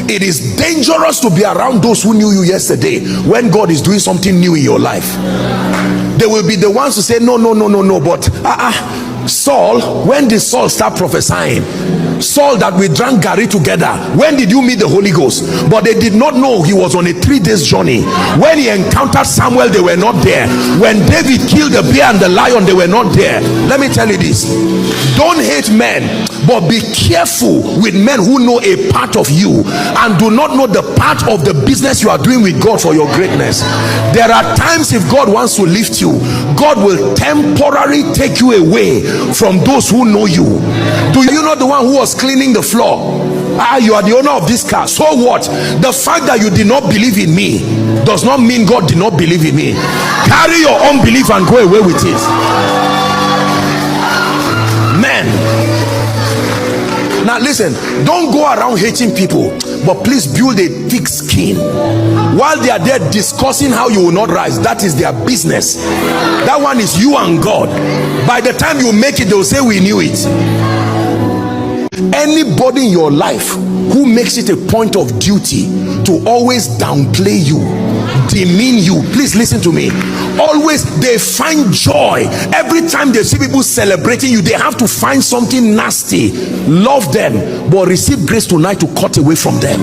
It is dangerous to be around those who knew you yesterday when God is doing something new in your life. They will be the ones to say, no, but Saul, when did Saul start prophesying? Saul that we drank Gary together, when did you meet the Holy Ghost? But they did not know he was on a 3 days journey. When he encountered Samuel, they were not there. When David killed the bear and the lion, they were not there. Let me tell you this, don't hate men, but be careful with men who know a part of you and do not know the part of the business you are doing with God for your greatness. There are times if God wants to lift you, God will temporarily take you away from those who know you. Do you know the one who was cleaning the floor? You are the owner of this car. So what? The fact that you did not believe in me does not mean God did not believe in me. Carry your unbelief and go away with it. Man, now listen, don't go around hating people, but please build a thick skin. While they are there discussing how you will not rise, that is their business. That one is you and God. By the time you make it, they will say we knew it. Anybody in your life who makes it a point of duty to always downplay you, demean you, please listen to me. Always they find joy every time they see people celebrating you. They have to find something nasty. Love them, but receive grace tonight to cut away from them.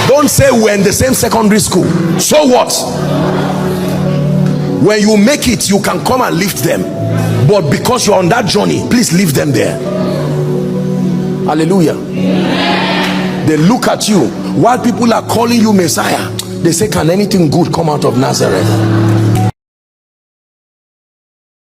Don't say we're in the same secondary school. So what? When you make it, you can come and lift them, but because you're on that journey, please leave them there. Hallelujah. They look at you while people are calling you Messiah. They say, can anything good come out of Nazareth?